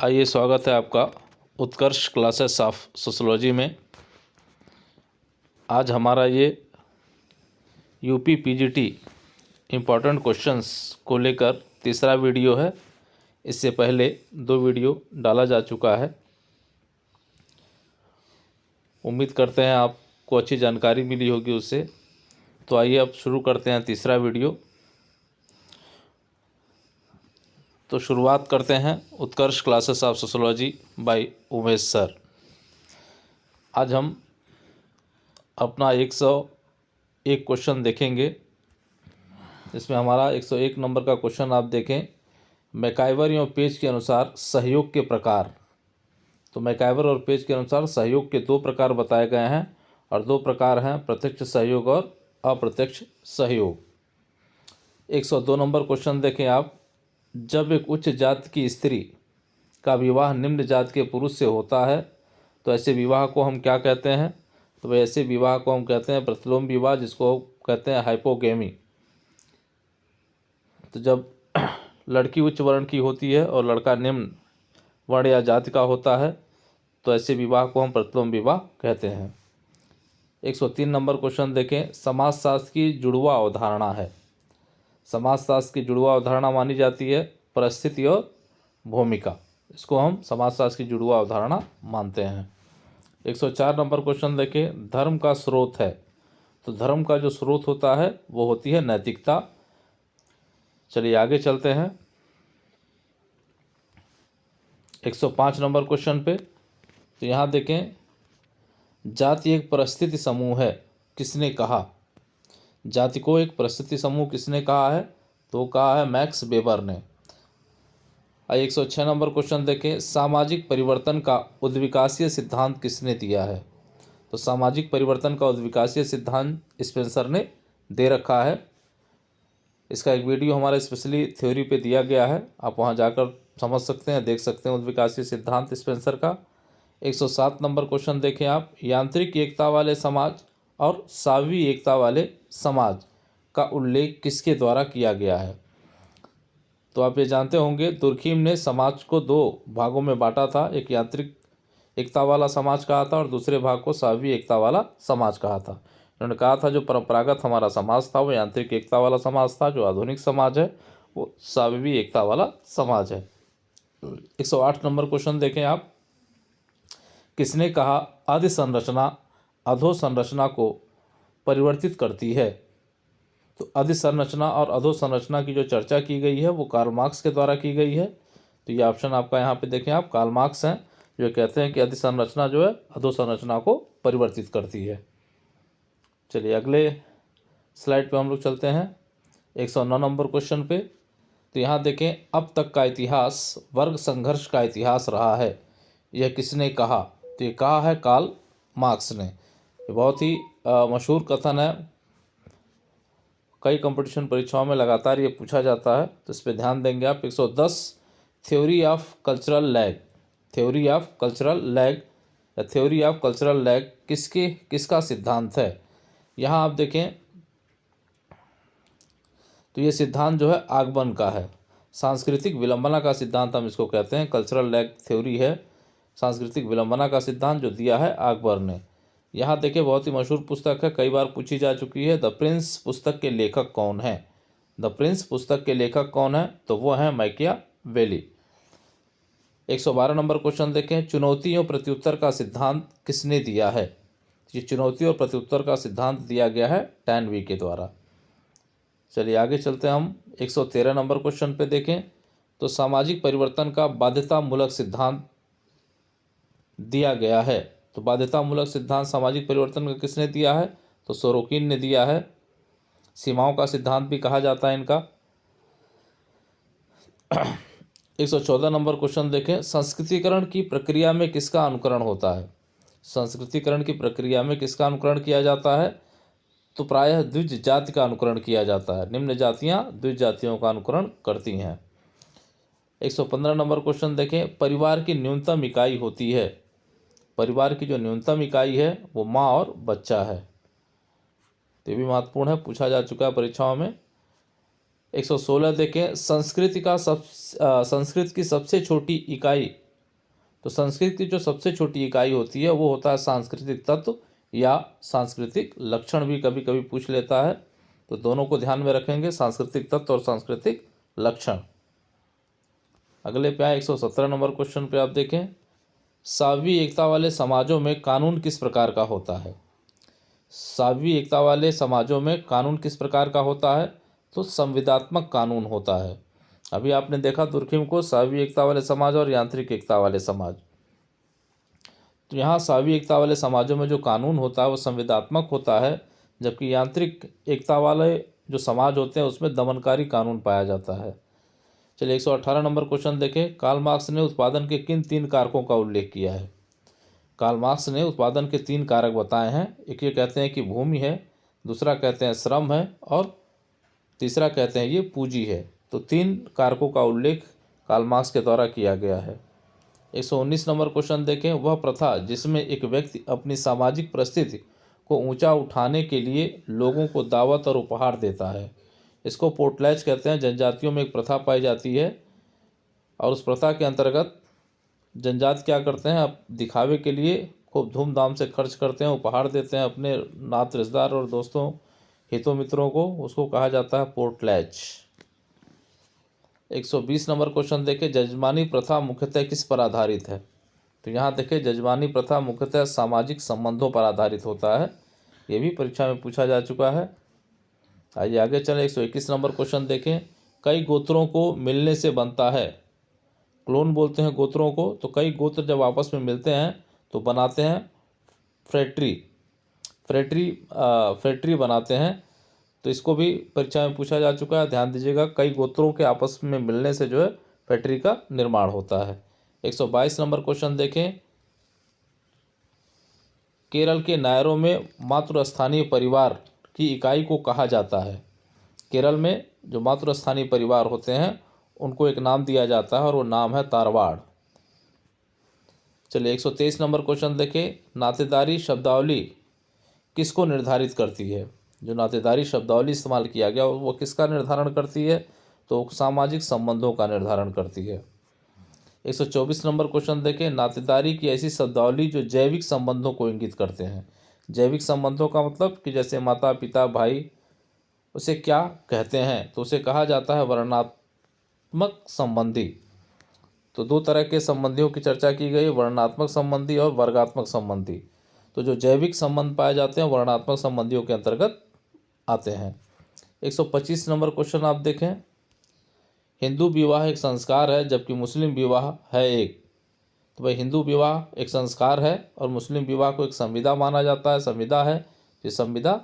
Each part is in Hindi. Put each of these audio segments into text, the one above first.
आइए, स्वागत है आपका उत्कर्ष क्लासेस ऑफ सोशोलॉजी में। आज हमारा ये यूपी पीजीटी इम्पॉर्टेंट क्वेश्चंस को लेकर तीसरा वीडियो है। इससे पहले 2 वीडियो डाला जा चुका है। उम्मीद करते हैं आपको अच्छी जानकारी मिली होगी उससे। तो आइए अब शुरू करते हैं तीसरा वीडियो। तो शुरुआत करते हैं Utkarsh classes of sociology by Umesh sir. आज हम अपना 101 क्वेश्चन देखेंगे। इसमें हमारा 101 नंबर का क्वेश्चन आप देखें, मैकाइवर और पेज के अनुसार सहयोग के प्रकार। तो मैकाइवर और पेज के अनुसार सहयोग के 2 प्रकार बताए गए हैं और 2 प्रकार हैं, प्रत्यक्ष सहयोग और अप्रत्यक्ष सहयोग। 102 नंबर क्वेश्चन देखें आप, जब एक उच्च जाति की स्त्री का विवाह निम्न जाति के पुरुष से होता है तो ऐसे विवाह को हम क्या कहते हैं? तो भाई ऐसे विवाह को हम कहते हैं प्रतिलोम विवाह, जिसको कहते हैं हाइपोगेमी। तो जब लड़की उच्च वर्ण की होती है और लड़का निम्न वर्ण या जाति का होता है तो ऐसे विवाह को हम प्रतिलोम विवाह कहते हैं। 103 नंबर क्वेश्चन देखें, समाजशास्त्र की जुड़वा अवधारणा है। समाजशास्त्र की जुड़वा अवधारणा मानी जाती है परिस्थिति और भूमिका। इसको हम समाजशास्त्र की जुड़वा अवधारणा मानते हैं। 104 नंबर क्वेश्चन देखें, धर्म का स्रोत है। तो धर्म का जो स्रोत होता है वो होती है नैतिकता। चलिए आगे चलते हैं 105 नंबर क्वेश्चन पे। तो यहाँ देखें, जाति एक परिस्थिति समूह है, किसने कहा? जाति को एक परिस्थिति समूह किसने कहा है? तो कहा है मैक्स वेबर ने। 106 नंबर क्वेश्चन देखें, सामाजिक परिवर्तन का उद्विकासीय सिद्धांत किसने दिया है? तो सामाजिक परिवर्तन का उद्विकासीय सिद्धांत स्पेंसर ने दे रखा है। इसका एक वीडियो हमारा स्पेशली थ्योरी पे दिया गया है, आप वहाँ जाकर समझ सकते हैं, देख सकते हैं उद्विकासीय सिद्धांत स्पेंसर का। 107 नंबर क्वेश्चन देखें आप, यांत्रिक एकता वाले समाज और सावी एकता वाले समाज का उल्लेख किसके द्वारा किया गया है? तो आप ये जानते होंगे, दुर्खीम ने समाज को 2 भागों में बांटा था। एक यांत्रिक एकता वाला समाज कहा था और दूसरे भाग को सावी एकता वाला समाज कहा था। उन्होंने कहा था जो परंपरागत हमारा समाज था वो यांत्रिक एकता वाला समाज था, जो आधुनिक समाज है वो सावी एकता वाला समाज है। 108 नंबर क्वेश्चन देखें आप, किसने कहा आदि संरचना अधोसंरचना को परिवर्तित करती है? तो आदि संरचना और अधोसंरचना की जो चर्चा की गई है वो कार्ल मार्क्स के द्वारा की गई है। तो ये ऑप्शन आपका यहाँ पे देखें आप, कार्ल मार्क्स हैं जो कहते हैं कि आदि संरचना जो है अधोसंरचना को परिवर्तित करती है। चलिए अगले स्लाइड पे हम लोग चलते हैं 109 नंबर क्वेश्चन पे। तो यहाँ देखें, अब तक का इतिहास वर्ग संघर्ष का इतिहास रहा है, यह किसने कहा? तो ये कहा है कार्ल मार्क्स ने। ये बहुत ही मशहूर कथन है, कई कंपटीशन परीक्षाओं में लगातार ये पूछा जाता है, तो इस पर ध्यान देंगे आप। 110 theory of cultural lag. Theory of cultural lag या थ्योरी ऑफ कल्चरल लैग किसका सिद्धांत है? यहाँ आप देखें तो ये सिद्धांत जो है आगमन का है, सांस्कृतिक विलंबना का सिद्धांत हम इसको कहते हैं। कल्चरल लैग थ्योरी है सांस्कृतिक विलंबना का सिद्धांत, जो दिया है आगबर ने। यहाँ देखिए बहुत ही मशहूर पुस्तक है, कई बार पूछी जा चुकी है। द प्रिंस पुस्तक के लेखक कौन है? द प्रिंस पुस्तक के लेखक कौन है? तो वो है मैकियावेली। 112 नंबर क्वेश्चन देखें, चुनौती और प्रत्युत्तर का सिद्धांत किसने दिया है? ये चुनौती और प्रत्युत्तर का सिद्धांत दिया गया है टैनवी के द्वारा। चलिए आगे चलते हैं हम 113 नंबर क्वेश्चन पे देखें। तो सामाजिक परिवर्तन का बाध्यतामूलक सिद्धांत दिया गया है। तो बाध्यतामूलक सिद्धांत सामाजिक परिवर्तन का किसने दिया है? तो सोरोकिन ने दिया है। सीमाओं का सिद्धांत भी कहा जाता है इनका। 114 नंबर क्वेश्चन देखें, संस्कृतिकरण की प्रक्रिया में किसका अनुकरण होता है? संस्कृतिकरण की प्रक्रिया में किसका अनुकरण किया जाता है? तो प्रायः द्विज जाति का अनुकरण किया जाता है। निम्न जातियां द्विज जातियों का अनुकरण करती हैं। 115 नंबर क्वेश्चन देखें, परिवार की न्यूनतम इकाई होती है। परिवार की जो न्यूनतम इकाई है वो माँ और बच्चा है। तो ये भी महत्वपूर्ण है, पूछा जा चुका है परीक्षाओं में। 116 देखें, संस्कृत की सबसे छोटी इकाई तो संस्कृत की जो सबसे छोटी इकाई होती है वो होता है सांस्कृतिक तत्व या सांस्कृतिक लक्षण भी कभी कभी पूछ लेता है। तो दोनों को ध्यान में रखेंगे, सांस्कृतिक तत्व और सांस्कृतिक लक्षण। अगले पे आए 117 नंबर क्वेश्चन पे आप देखें, सावी एकता वाले समाजों में कानून किस प्रकार का होता है। सावी एकता वाले समाजों में कानून किस प्रकार का होता है, तो संविदात्मक कानून होता है। अभी आपने देखा तुर्खिम को सावी एकता वाले समाज और यांत्रिक एकता वाले समाज। तो यहाँ सावी एकता वाले समाजों में जो कानून होता है वो संविदात्मक होता है, जबकि यांत्रिक एकता वाले जो समाज होते हैं उसमें दमनकारी कानून पाया जाता है। चलिए 118 नंबर क्वेश्चन देखें, कार्ल मार्क्स ने उत्पादन के किन 3 कारकों का उल्लेख किया है। कार्ल मार्क्स ने उत्पादन के 3 कारक बताए हैं। एक ये कहते हैं कि भूमि है, दूसरा कहते हैं श्रम है, और तीसरा कहते हैं ये पूंजी है। तो 3 कारकों का उल्लेख कार्ल मार्क्स के द्वारा किया गया है। 119 नंबर क्वेश्चन देखें, वह प्रथा जिसमें एक व्यक्ति अपनी सामाजिक परिस्थिति को ऊंचा उठाने के लिए लोगों को दावत और उपहार देता है, इसको पोर्टलैज कहते हैं। जनजातियों में एक प्रथा पाई जाती है और उस प्रथा के अंतर्गत जनजाति क्या करते हैं, अब दिखावे के लिए खूब धूमधाम से खर्च करते हैं, उपहार देते हैं अपने नात रिश्तेदार और दोस्तों हितों मित्रों को, उसको कहा जाता है पोर्टलैज। 120 नंबर क्वेश्चन देखें, जजमानी प्रथा मुख्यतः किस पर आधारित है। तो यहाँ देखें, जजमानी प्रथा मुख्यतः सामाजिक संबंधों पर आधारित होता है। ये भी परीक्षा में पूछा जा चुका है। आइए आगे चलें। 121 नंबर क्वेश्चन देखें, कई गोत्रों को मिलने से बनता है, क्लोन बोलते हैं गोत्रों को। तो कई गोत्र जब आपस में मिलते हैं तो बनाते हैं फ्रेटरी बनाते हैं। तो इसको भी परीक्षा में पूछा जा चुका है, ध्यान दीजिएगा। कई गोत्रों के आपस में मिलने से जो है फ्रेटरी का निर्माण होता है। 122 नंबर क्वेश्चन देखें, केरल के नायरों में मातृस्थानीय परिवार की इकाई को कहा जाता है। केरल में जो मातृस्थानीय परिवार होते हैं उनको एक नाम दिया जाता है और वो नाम है तारवाड़। चलिए 123 नंबर क्वेश्चन देखें, नातेदारी शब्दावली किसको निर्धारित करती है। जो नातेदारी शब्दावली इस्तेमाल किया गया वो किसका निर्धारण करती है, तो सामाजिक संबंधों का निर्धारण करती है। 124 नंबर क्वेश्चन देखें, नातेदारी की ऐसी शब्दावली जो जैविक संबंधों को इंगित करते हैं। जैविक संबंधों का मतलब कि जैसे माता पिता भाई, उसे क्या कहते हैं, तो उसे कहा जाता है वर्णात्मक संबंधी। तो 2 तरह के संबंधियों की चर्चा की गई, वर्णात्मक संबंधी और वर्गात्मक संबंधी। तो जो जैविक संबंध पाए जाते हैं वर्णात्मक संबंधियों के अंतर्गत आते हैं। 125 नंबर क्वेश्चन आप देखें, हिंदू विवाह एक संस्कार है जबकि मुस्लिम विवाह है एक। तो भाई हिंदू विवाह एक संस्कार है और मुस्लिम विवाह को एक संविदा माना जाता है, संविदा है। ये संविदा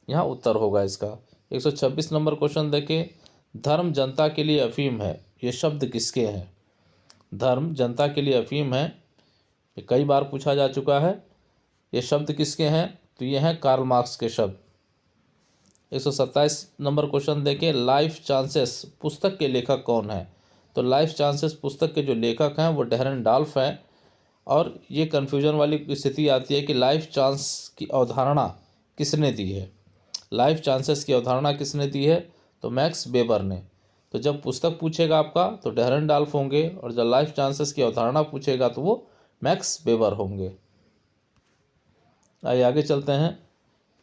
यहाँ उत्तर होगा इसका। 126 नंबर क्वेश्चन देखें, धर्म जनता के लिए अफीम है, ये शब्द किसके हैं। धर्म जनता के लिए अफीम है, ये कई बार पूछा जा चुका है। ये शब्द किसके हैं, तो ये हैं कार्ल मार्क्स के शब्द। 127 नंबर क्वेश्चन देखें, लाइफ चांसेस पुस्तक के लेखक कौन है। तो लाइफ चांसेस पुस्तक के जो लेखक हैं वो डेरेनडॉल्फ हैं। और ये कन्फ्यूजन वाली स्थिति आती है कि लाइफ चांस की अवधारणा किसने दी है। लाइफ चांसेस की अवधारणा किसने दी है, तो मैक्स वेबर ने। तो जब पुस्तक पूछेगा आपका तो डेरेनडॉल्फ होंगे, और जब लाइफ चांसेस की अवधारणा पूछेगा तो वो मैक्स वेबर होंगे। आइए आगे चलते हैं।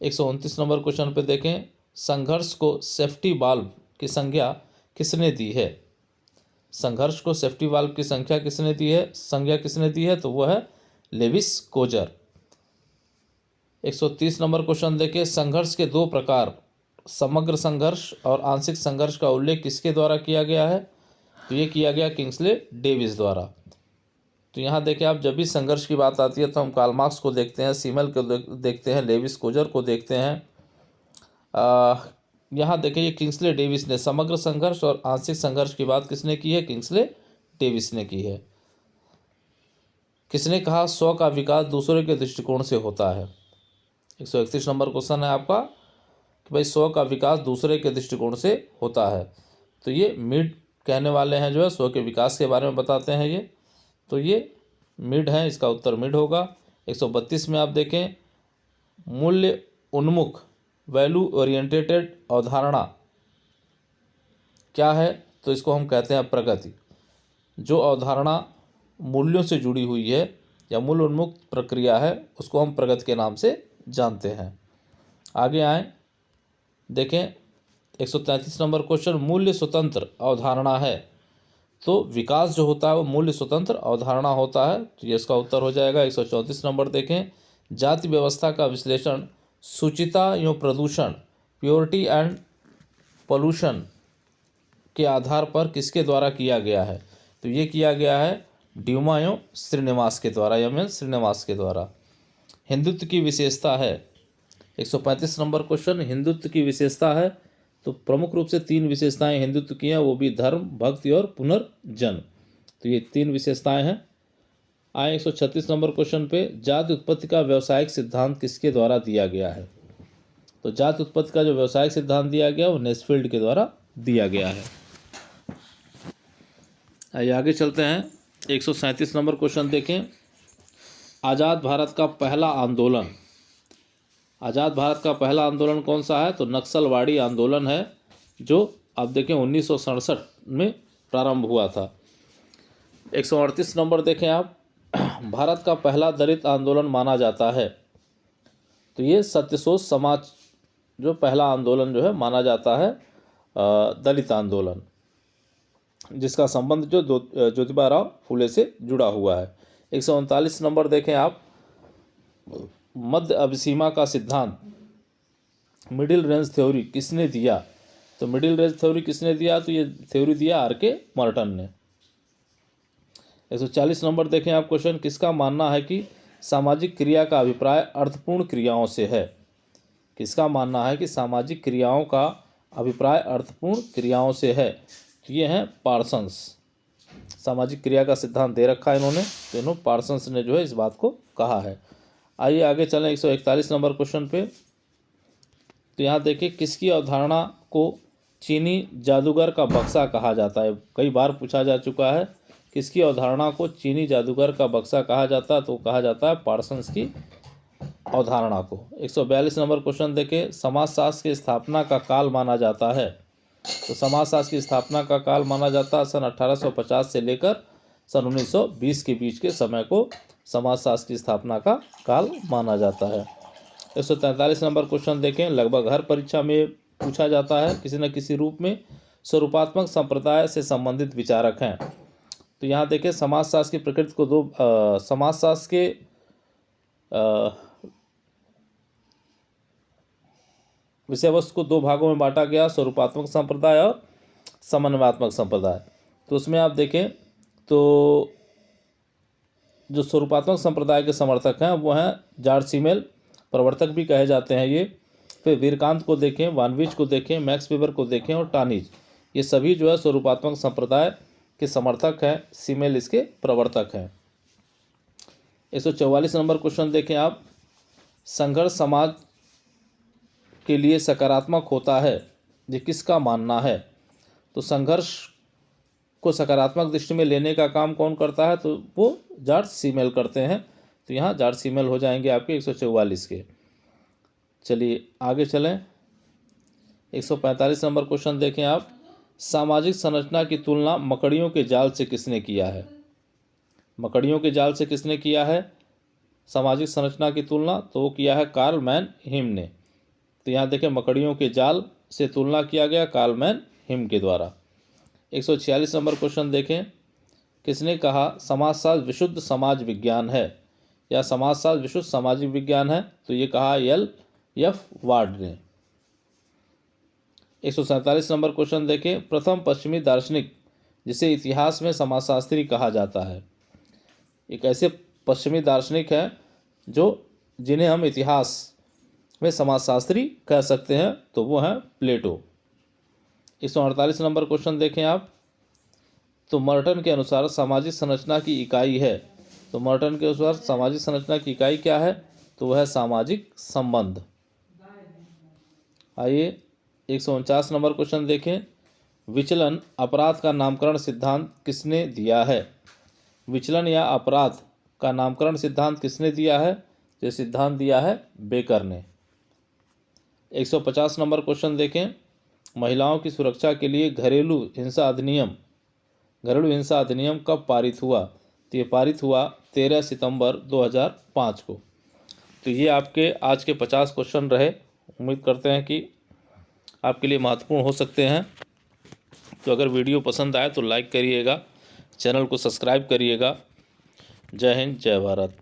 129 नंबर क्वेश्चन पे देखें, संघर्ष को सेफ्टी वाल्व की संज्ञा किसने दी है। संघर्ष को सेफ्टी वाल्व की संज्ञा किसने दी है, तो वह है लेविस कोजर। 130 नंबर क्वेश्चन देखें, संघर्ष के 2 प्रकार समग्र संघर्ष और आंशिक संघर्ष का उल्लेख किसके द्वारा किया गया है, तो ये किया गया किंग्सले डेविस द्वारा। तो यहाँ देखें आप, जब भी संघर्ष की बात आती है तो हम कार्ल मार्क्स को देखते हैं, सीमेल को देखते हैं, लेविस कोजर को देखते हैं। यहाँ देखिए ये किंग्सले डेविस ने समग्र संघर्ष और आंशिक संघर्ष की बात किसने की है, किंग्सले डेविस ने की है। किसने कहा स्व का विकास दूसरे के दृष्टिकोण से होता है। 131 नंबर क्वेश्चन है आपका कि भाई स्व का विकास दूसरे के दृष्टिकोण से होता है। तो ये मिड कहने वाले हैं, जो है स्व के विकास के बारे में बताते हैं ये। तो ये मिड है, इसका उत्तर मिड होगा। 132 में आप देखें, मूल्य उन्मुख वैल्यू ओरिएंटेटेड अवधारणा क्या है, तो इसको हम कहते हैं प्रगति। जो अवधारणा मूल्यों से जुड़ी हुई है या मूल्य उन्मुक्त प्रक्रिया है, उसको हम प्रगति के नाम से जानते हैं। आगे आए, देखें 133 नंबर क्वेश्चन, मूल्य स्वतंत्र अवधारणा है। तो विकास जो होता है वो मूल्य स्वतंत्र अवधारणा होता है, तो ये इसका उत्तर हो जाएगा। 134 नंबर देखें, जाति व्यवस्था का विश्लेषण शुचिता एवं प्रदूषण, प्योरिटी एंड पोल्यूशन के आधार पर किसके द्वारा किया गया है? तो ये किया गया है ड्यूमा एवं श्रीनिवास के द्वारा, एम श्रीनिवास के द्वारा। हिंदुत्व की विशेषता है, 135 नंबर क्वेश्चन, हिंदुत्व की विशेषता है। तो प्रमुख रूप से 3 विशेषताएं हिंदुत्व की हैं, वो भी धर्म, भक्ति और पुनर्जन्म। तो ये 3 विशेषताएं हैं। आए 136 नंबर क्वेश्चन पे, जाति उत्पत्ति का व्यवसायिक सिद्धांत किसके द्वारा दिया गया है? तो जाति उत्पत्ति का जो व्यवसायिक सिद्धांत दिया गया वो नेस्फील्ड के द्वारा दिया गया है। आइए आगे चलते हैं, 137 नंबर क्वेश्चन देखें, आज़ाद भारत का पहला आंदोलन, आज़ाद भारत का पहला आंदोलन कौन सा है? तो नक्सलवाड़ी आंदोलन है, जो आप देखें 1967 में प्रारंभ हुआ था। 138 नंबर देखें आप, भारत का पहला दलित आंदोलन माना जाता है। तो ये सत्यशोध समाज जो पहला आंदोलन जो है माना जाता है दलित आंदोलन, जिसका संबंध जो ज्योतिबा राव फुले से जुड़ा हुआ है। 139 नंबर देखें आप, मध्य अभिसीमा का सिद्धांत, मिडिल रेंज थ्योरी किसने दिया? तो मिडिल रेंज थ्योरी किसने दिया? तो ये थ्योरी दिया आर.के. मर्टन ने। 140 नंबर देखें आप क्वेश्चन, किसका मानना है कि सामाजिक क्रिया का अभिप्राय अर्थपूर्ण क्रियाओं से है? किसका मानना है कि सामाजिक क्रियाओं का अभिप्राय अर्थपूर्ण क्रियाओं से है? तो ये हैं पार्सन्स। सामाजिक क्रिया का सिद्धांत दे रखा है इन्होंने, तो इन्होंने पार्सन्स ने जो है इस बात को कहा है। आइए आगे चलें 141 नंबर क्वेश्चन पे। तो यहाँ देखिए, किसकी अवधारणा को चीनी जादूगर का बक्सा कहा जाता है? कई बार पूछा जा चुका है, किसकी अवधारणा को चीनी जादूगर का बक्सा कहा जाता है? तो कहा जाता है पार्सन्स की अवधारणा को। 142 नंबर क्वेश्चन देखें, समाजशास्त्र की स्थापना का काल माना जाता है। तो समाजशास्त्र की स्थापना का काल माना जाता है सन 1850 से लेकर सन 1920 के बीच के समय को समाजशास्त्र की स्थापना का काल माना जाता है। 143 नंबर क्वेश्चन देखें, लगभग हर परीक्षा में पूछा जाता है, किसी न किसी रूप में स्वरूपात्मक संप्रदाय से संबंधित विचारक हैं। तो यहाँ देखें, समाजशास्त्र की प्रकृति को समाजशास्त्र के विषय वस्तु को 2 भागों में बांटा गया, स्वरूपात्मक संप्रदाय और समन्वयात्मक संप्रदाय। तो उसमें आप देखें तो जो स्वरूपात्मक संप्रदाय के समर्थक हैं वो हैं जॉर्ज सीमेल, प्रवर्तक भी कहे जाते हैं ये। फिर वीरकांत को देखें, वानविच को देखें, मैक्स वेबर को देखें और टानीज, ये सभी जो है स्वरूपात्मक संप्रदाय के समर्थक हैं, सीमेल इसके प्रवर्तक हैं। 144 नंबर क्वेश्चन देखें आप, संघर्ष समाज के लिए सकारात्मक होता है, ये किसका मानना है? तो संघर्ष को सकारात्मक दृष्टि में लेने का काम कौन करता है? तो वो जॉर्ज सीमेल करते हैं। तो यहाँ जॉर्ज सीमेल हो जाएंगे आपके 144 के। चलिए आगे चलें, 145 नंबर क्वेश्चन देखें आप, सामाजिक संरचना की तुलना मकड़ियों के जाल से किसने किया है? मकड़ियों के जाल से किसने किया है सामाजिक संरचना की तुलना? तो वो किया है कार्ल मैन हिम ने। तो यहाँ देखें, मकड़ियों के जाल से तुलना किया गया कार्ल मैन हिम के द्वारा। 146 नंबर क्वेश्चन देखें, किसने कहा समाजशास्त्र विशुद्ध समाज विज्ञान है या समाजशास्त्र विशुद्ध सामाजिक विज्ञान है? तो ये कहा L.F. वार्ड ने। 147 नंबर क्वेश्चन देखें, प्रथम पश्चिमी दार्शनिक जिसे इतिहास में समाजशास्त्री कहा जाता है। एक ऐसे पश्चिमी दार्शनिक हैं जिन्हें हम इतिहास में समाजशास्त्री कह सकते हैं, तो वो हैं प्लेटो। 148 नंबर क्वेश्चन देखें आप, तो मर्टन के अनुसार सामाजिक संरचना की इकाई है। तो मर्टन के अनुसार सामाजिक संरचना की इकाई क्या है? तो वह है सामाजिक संबंध। आइए 149 नंबर क्वेश्चन देखें, विचलन अपराध का नामकरण सिद्धांत किसने दिया है? विचलन या अपराध का नामकरण सिद्धांत किसने दिया है? ये सिद्धांत दिया है बेकर ने। 150 नंबर क्वेश्चन देखें, महिलाओं की सुरक्षा के लिए घरेलू हिंसा अधिनियम कब पारित हुआ? तो ये पारित हुआ 13 सितंबर 2005 को। तो ये आपके आज के 50 क्वेश्चन रहे। उम्मीद करते हैं कि आपके लिए महत्वपूर्ण हो सकते हैं। तो अगर वीडियो पसंद आए तो लाइक करिएगा, चैनल को सब्सक्राइब करिएगा। जय हिंद, जय भारत।